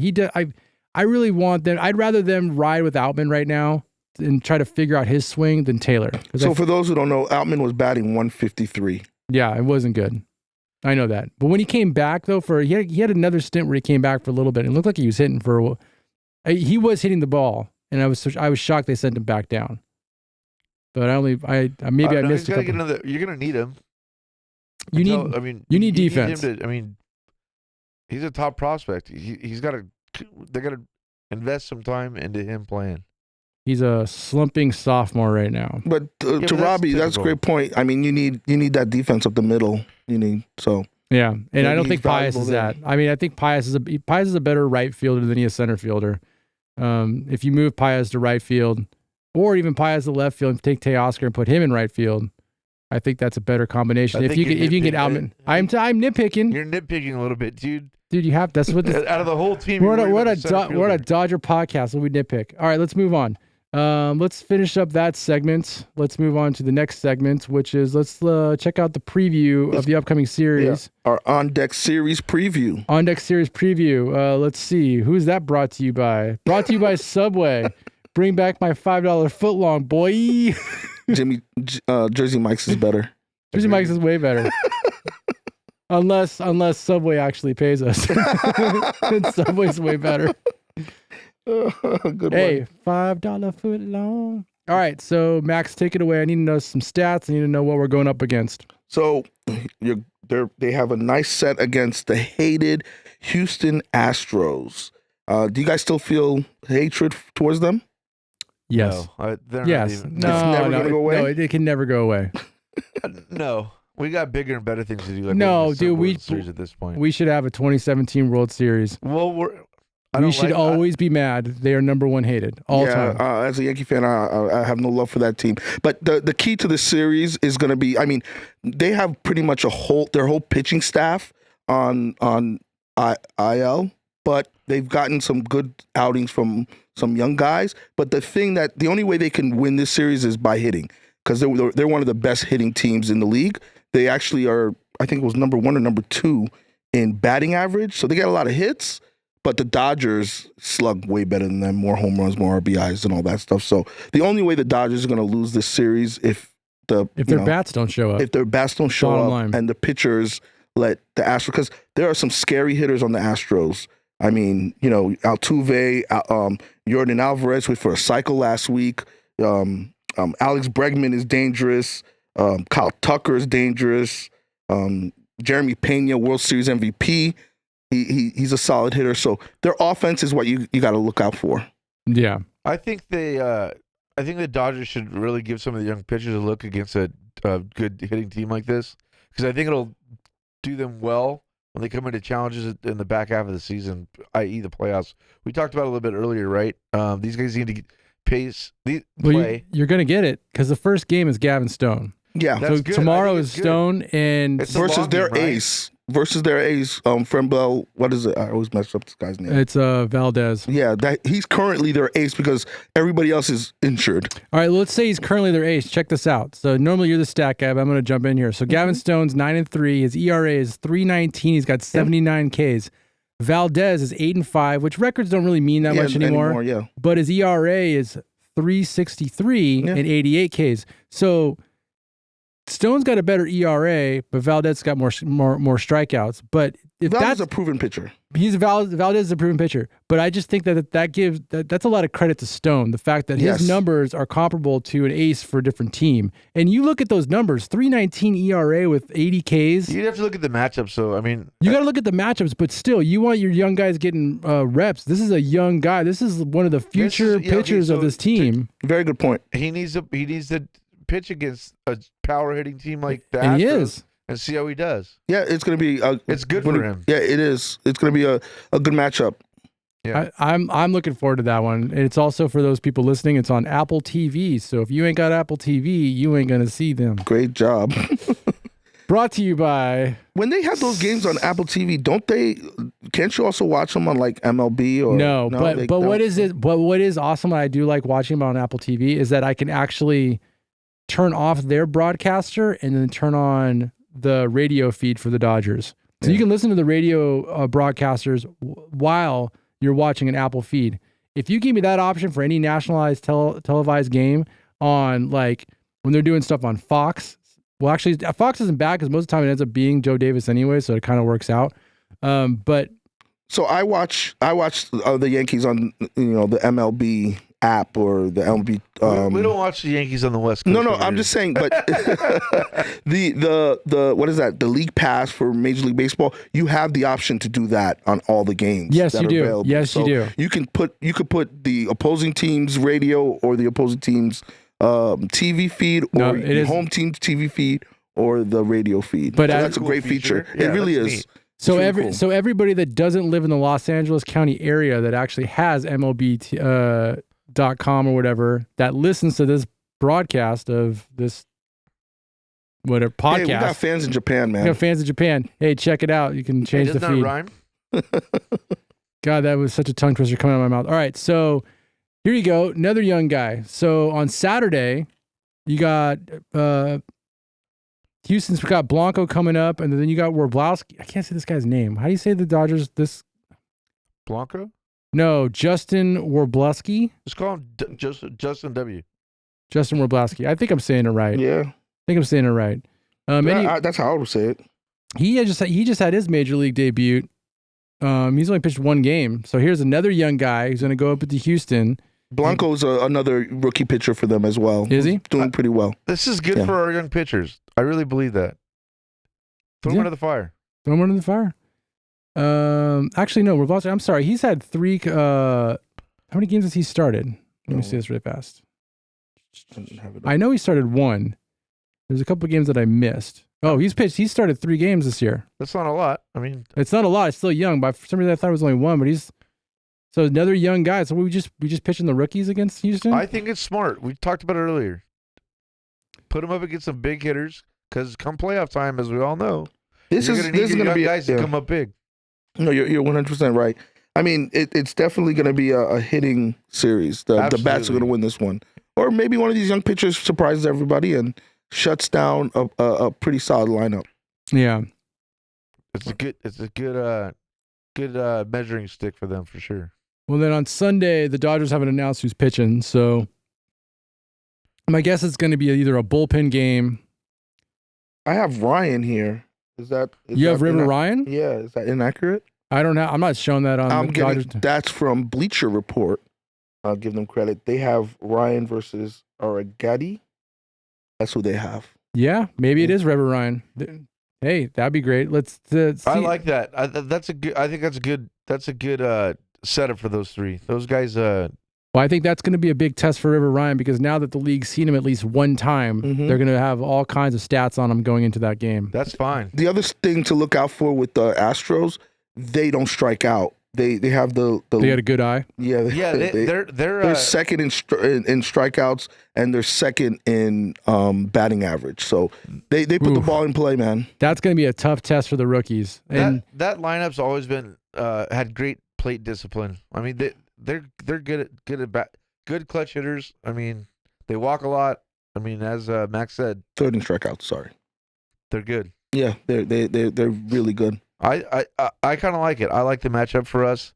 Speaker 1: I really want them. I'd rather them ride with Outman right now and try to figure out his swing than Taylor.
Speaker 3: So for those who don't know, Outman was batting 153.
Speaker 1: Yeah, it wasn't good. I know that. But when he came back though, he had another stint where he came back for a little bit. It looked like he was hitting he was hitting the ball, and I was shocked they sent him back down. But I missed a couple.
Speaker 2: You're gonna need him.
Speaker 1: You need defense.
Speaker 2: He's a top prospect. They gotta invest some time into him playing.
Speaker 1: He's a slumping sophomore right now.
Speaker 3: But to Robbie, that's a great point. I mean, you need that defense up the middle.
Speaker 1: Yeah, and I don't think Paez is that. I mean, I think Paez is a better right fielder than he is center fielder. If you move Paez to right field, or even Paez to left field and take Teoscar and put him in right field, I think that's a better combination. If you can get Outman, I'm nitpicking.
Speaker 2: You're nitpicking a little bit, dude.
Speaker 1: Dude, you have. That's what
Speaker 2: out of the whole team.
Speaker 1: We're on a Dodger podcast, so we nitpick. All right, let's move on. Let's finish up that segment. Let's move on to the next segment, which is let's check out the preview of the upcoming series.
Speaker 3: Yeah, our on-deck series preview.
Speaker 1: On-deck series preview. Let's see. Who's that brought to you by? Brought to you by Subway. Bring back my $5 footlong, boy.
Speaker 3: Jersey Mike's is better.
Speaker 1: Jersey Mike's is way better. Unless Subway actually pays us. Then Subway's way better.
Speaker 3: Good
Speaker 1: hey, $5 footlong. All right, so Max, take it away. I need to know some stats. I need to know what we're going up against.
Speaker 3: So they have a nice set against the hated Houston Astros. Do you guys still feel hatred towards them?
Speaker 1: Yes.
Speaker 2: No,
Speaker 1: yes.
Speaker 3: It's never going to go away?
Speaker 1: No, it can never go away.
Speaker 2: No. We got bigger and better things to do. Like
Speaker 1: no, dude,
Speaker 2: Series at this point.
Speaker 1: We should have a 2017 World Series.
Speaker 2: Well,
Speaker 1: we should always be mad. They are number one hated all time.
Speaker 3: As a Yankee fan, I have no love for that team. But the key to the series is going to be, I mean, they have pretty much their whole pitching staff on IL, but they've gotten some good outings from some young guys. But the only way they can win this series is by hitting, because they're one of the best hitting teams in the league. They actually are, I think it was number 1 or number 2 in batting average. So they got a lot of hits, but the Dodgers slug way better than them, more home runs, more RBIs and all that stuff. So the only way the Dodgers are going to lose this series if their
Speaker 1: bats don't show up.
Speaker 3: If their bats don't show up and the pitchers let the Astros, because there are some scary hitters on the Astros. I mean, Altuve, Yordan Alvarez went for a cycle last week. Alex Bregman is dangerous. Kyle Tucker is dangerous. Jeremy Pena, World Series MVP. He's a solid hitter. So their offense is what you got to look out for.
Speaker 1: Yeah.
Speaker 2: I think they I think the Dodgers should really give some of the young pitchers a look against a good hitting team like this, because I think it'll do them well when they come into challenges in the back half of the season, i.e. the playoffs. We talked about it a little bit earlier, right? These guys need to get play.
Speaker 1: You're going to get it because the first game is Gavin Stone.
Speaker 3: Yeah.
Speaker 2: That's
Speaker 1: So
Speaker 2: good.
Speaker 1: tomorrow is Stone and
Speaker 2: It's a
Speaker 3: versus
Speaker 2: long
Speaker 3: their
Speaker 2: game, right?
Speaker 3: ace. Fremble, what is it? I always mess up this guy's name.
Speaker 1: it's Valdez.
Speaker 3: Yeah, he's currently their ace because everybody else is injured.
Speaker 1: All right, let's say he's currently their ace. Check this out. So normally you're the stat guy, but I'm going to jump in here. So Gavin Stone's 9-3. His ERA is 3.19. He's got 79 Ks. Valdez is 8-5, which records don't really mean that much anymore.
Speaker 3: Yeah.
Speaker 1: But his ERA is 3.63 and 88 Ks. So Stone's got a better ERA, but Valdez got more strikeouts. But if
Speaker 3: Valdez is a proven pitcher.
Speaker 1: Valdez is a proven pitcher, but I just think that's a lot of credit to Stone. The fact that his numbers are comparable to an ace for a different team, and you look at those numbers: 3.19 ERA with 80 Ks.
Speaker 2: You'd have to look at the matchup. So I mean,
Speaker 1: you got to look at the matchups, but still, you want your young guys getting reps. This is a young guy. This is one of the future pitchers of this team.
Speaker 3: Very good point.
Speaker 2: He needs to pitch against a power hitting team like that.
Speaker 1: And he is.
Speaker 2: And see how he does.
Speaker 3: Yeah, it's going to be.
Speaker 2: It's good for him.
Speaker 3: Yeah, it is. It's going to be a good matchup.
Speaker 2: Yeah.
Speaker 1: I'm looking forward to that one. And it's also for those people listening. It's on Apple TV. So if you ain't got Apple TV, you ain't gonna see them.
Speaker 3: Great job.
Speaker 1: Brought to you by.
Speaker 3: When they have those games on Apple TV, don't they? Can't you also watch them on like MLB or
Speaker 1: no? But what is it? But what is awesome? I do like watching them on Apple TV is that I can actually turn off their broadcaster and then turn on the radio feed for the Dodgers. So you can listen to the radio broadcasters while you're watching an Apple feed. If you give me that option for any nationalized televised game on, like, when they're doing stuff on Fox, well, actually, Fox isn't bad because most of the time it ends up being Joe Davis anyway, so it kind of works out. But
Speaker 3: so I watch the Yankees on the MLB app or the MLB.
Speaker 2: We don't watch the Yankees on the West Coast.
Speaker 3: No, I'm just saying. But the what is that? The League Pass for Major League Baseball. You have the option to do that on all the games.
Speaker 1: Yes,
Speaker 3: that
Speaker 1: you
Speaker 3: are
Speaker 1: do.
Speaker 3: available.
Speaker 1: Yes, you do.
Speaker 3: You could put the opposing team's radio or the opposing team's TV feed or the home team's TV feed or the radio feed.
Speaker 1: But
Speaker 3: that's a great feature.
Speaker 2: Yeah,
Speaker 3: it really is.
Speaker 2: Neat.
Speaker 1: So
Speaker 3: really
Speaker 1: so everybody that doesn't live in the Los Angeles County area that actually has MLB.com or whatever that listens to this broadcast of this whatever podcast.
Speaker 3: Hey, we got fans in Japan, man.
Speaker 1: We got fans in Japan. Hey, check it out. You can change the
Speaker 2: doesn't
Speaker 1: feed.
Speaker 2: that rhyme?
Speaker 1: God, that was such a tongue twister coming out of my mouth. All right, so here you go. Another young guy. So on Saturday, you got Houston's got Blanco coming up, and then you got Werblowski. I can't say this guy's name. How do you say the Dodgers?
Speaker 2: Blanco?
Speaker 1: No, Justin Werblowski.
Speaker 2: Just call him Justin W.
Speaker 1: Justin Werblowski. I think I'm saying it right.
Speaker 3: Yeah.
Speaker 1: I think I'm saying it right.
Speaker 3: That's how I would say it.
Speaker 1: He just had his major league debut. He's only pitched one game. So here's another young guy who's going to go up into Houston.
Speaker 3: Blanco's another rookie pitcher for them as well.
Speaker 1: Is he?
Speaker 3: Doing pretty well.
Speaker 2: This is good for our young pitchers. I really believe that. Throw him into the fire.
Speaker 1: Throw him into the fire. Actually, no. I'm sorry. He's had 3. How many games has he started? Let me see this really fast. I know he started 1. There's a couple of games that I missed. Oh, he started 3 games this year.
Speaker 2: That's not a lot. I mean,
Speaker 1: it's not a lot. It's still young, but for some reason I thought it was only 1. But so another young guy. So we just pitching the rookies against Houston.
Speaker 2: I think it's smart. We talked about it earlier. Put him up against some big hitters because come playoff time, as we all know,
Speaker 3: this is going to be
Speaker 2: guys to come up big.
Speaker 3: No, you're 100% right. I mean, it's definitely going to be a hitting series. The bats are going to win this one, or maybe one of these young pitchers surprises everybody and shuts down a pretty solid lineup.
Speaker 1: Yeah,
Speaker 2: it's a good measuring stick for them for sure.
Speaker 1: Well, then on Sunday, the Dodgers haven't announced who's pitching, so my guess is going to be either a bullpen game.
Speaker 3: I have Ryan here.
Speaker 1: You have River Ryan?
Speaker 3: Yeah, is that inaccurate?
Speaker 1: I don't know. I'm not showing that on the Dodgers.
Speaker 3: That's from Bleacher Report. I'll give them credit. They have Ryan versus Aragati. That's who they have.
Speaker 1: Yeah, maybe it is River Ryan. Hey, that'd be great. Let's see.
Speaker 2: I like that. I think that's a good. That's a good setup for those 3. Those guys
Speaker 1: Well, I think that's going to be a big test for River Ryan because now that the league's seen him at least one time, they're going to have all kinds of stats on him going into that game.
Speaker 2: That's fine.
Speaker 3: The other thing to look out for with the Astros, they don't strike out. They have the
Speaker 1: They got a good eye.
Speaker 3: yeah they're second in strikeouts and they're second in batting average. So they put the ball in play, man.
Speaker 1: That's going to be a tough test for the rookies. And
Speaker 2: that lineup's always been had great plate discipline. I mean they're good at good clutch hitters. I mean they walk a lot. I mean as Max said,
Speaker 3: Third in strikeouts. Sorry,
Speaker 2: they're good.
Speaker 3: Yeah, they're really good.
Speaker 2: I kind of like it. I like the matchup for us.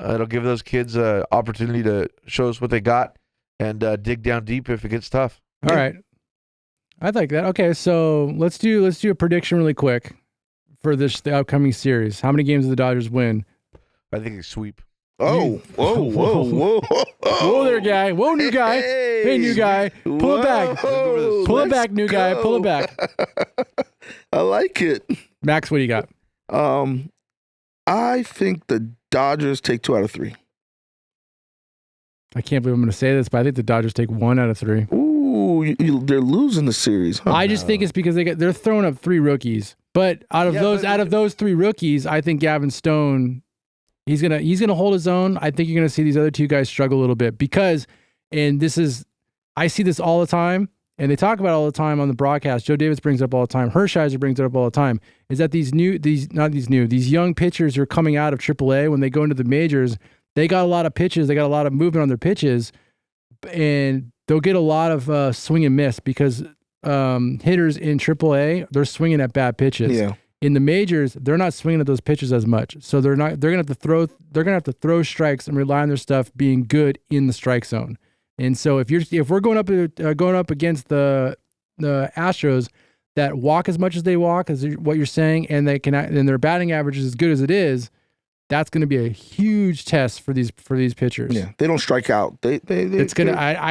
Speaker 2: It'll give those kids an opportunity to show us what they got and dig down deep if it gets tough.
Speaker 1: All right. I like that. Okay, so let's do a prediction really quick for the upcoming series. How many games do the Dodgers win?
Speaker 2: I think they sweep.
Speaker 3: Oh, whoa.
Speaker 1: Whoa there, guy. Whoa, new guy. Hey, new guy. Pull it back. Pull it back, new guy. Pull it back.
Speaker 3: I like it.
Speaker 1: Max, what do you got?
Speaker 3: I think the Dodgers take 2 out of 3.
Speaker 1: I can't believe I'm going to say this, but I think the Dodgers take 1 out of 3.
Speaker 3: Ooh, they're losing the series. Huh?
Speaker 1: I just think it's because they're throwing up 3 rookies. But out of those 3 rookies, I think Gavin Stone, he's gonna hold his own. I think you're gonna see these other 2 guys struggle a little bit because, I see this all the time. And they talk about it all the time on the broadcast. Joe Davis brings it up all the time. Hershiser brings it up all the time. Is that these young pitchers who are coming out of AAA, when they go into the majors, they got a lot of pitches. They got a lot of movement on their pitches. And they'll get a lot of swing and miss because hitters in AAA, they're swinging at bad pitches.
Speaker 3: Yeah.
Speaker 1: In the majors, they're not swinging at those pitches as much. So they're gonna have to throw strikes and rely on their stuff being good in the strike zone. And so if we're going up against the Astros that walk as much as they walk, as what you're saying, and their batting average is as good as it is, that's going to be a huge test for these pitchers.
Speaker 3: Yeah, they don't strike out. I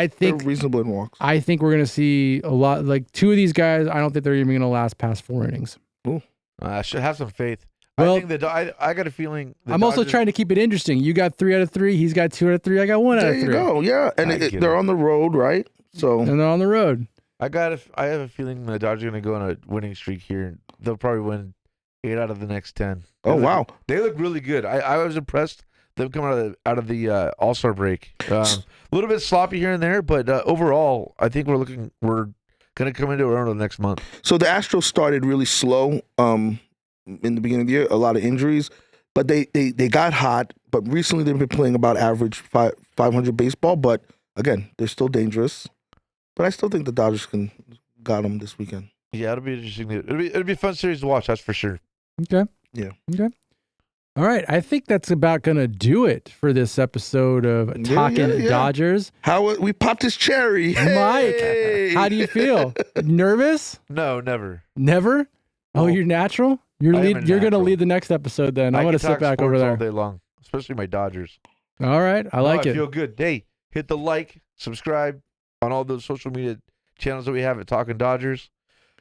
Speaker 3: think they're reasonable in walks.
Speaker 1: I think we're going to see a lot. Like 2 of these guys, I don't think they're even going to last past 4 innings.
Speaker 3: Ooh.
Speaker 2: I should have some faith.
Speaker 1: Well,
Speaker 2: I think I got a feeling.
Speaker 1: I'm also trying to keep it interesting. You got 3 out of 3. He's got 2 out of 3. I got 1 out of 3.
Speaker 3: There you go. Yeah, and they're on the road, right? So
Speaker 1: and they're on the road.
Speaker 2: I have a feeling the Dodgers are going to go on a winning streak here. They'll probably win 8 out of the next 10.
Speaker 3: Wow.
Speaker 2: They look really good. I was impressed. Them coming out of the All-Star break. A little bit sloppy here and there, but overall, I think we're going to come into our own the next month. So
Speaker 3: the Astros started really slow. In the beginning of the year, a lot of injuries, but they got hot. But recently, they've been playing about average 500 baseball. But again, they're still dangerous. But I still think the Dodgers got them this weekend.
Speaker 2: Yeah, it'll be interesting. It'll be a fun series to watch. That's for sure.
Speaker 1: Okay.
Speaker 3: Yeah.
Speaker 1: Okay. All right. I think that's about gonna do it for this episode of Talkin Dodgers.
Speaker 3: How we popped his cherry,
Speaker 1: Mike? How do you feel? Nervous?
Speaker 2: No, never.
Speaker 1: Never? Oh, you're natural. You're going to lead the next episode then. I'm going to sit back over there
Speaker 2: all day long, especially my Dodgers.
Speaker 1: All right. I like it.
Speaker 2: I feel good. Hey, hit the like, subscribe on all those social media channels that we have at Talkin Dodgers.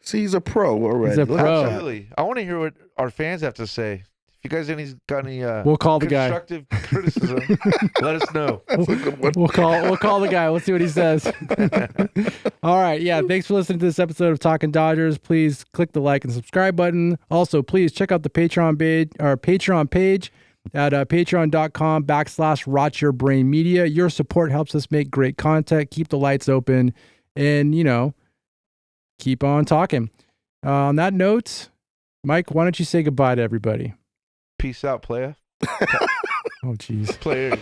Speaker 3: See, he's a pro already.
Speaker 1: He's a pro.
Speaker 2: Absolutely. I want to hear what our fans have to say. If you guys got any
Speaker 1: we'll call the guy.
Speaker 2: Constructive criticism, let us know.
Speaker 1: We'll call the guy. We'll see what he says. All right. Yeah. Thanks for listening to this episode of Talkin Dodgers. Please click the like and subscribe button. Also, please check out the Patreon page at patreon.com/RotYourBrainMedia. Your support helps us make great content, keep the lights open, and, keep on talking. On that note, Mike, why don't you say goodbye to everybody?
Speaker 2: Peace out, playa.
Speaker 1: Oh, jeez.
Speaker 2: Player.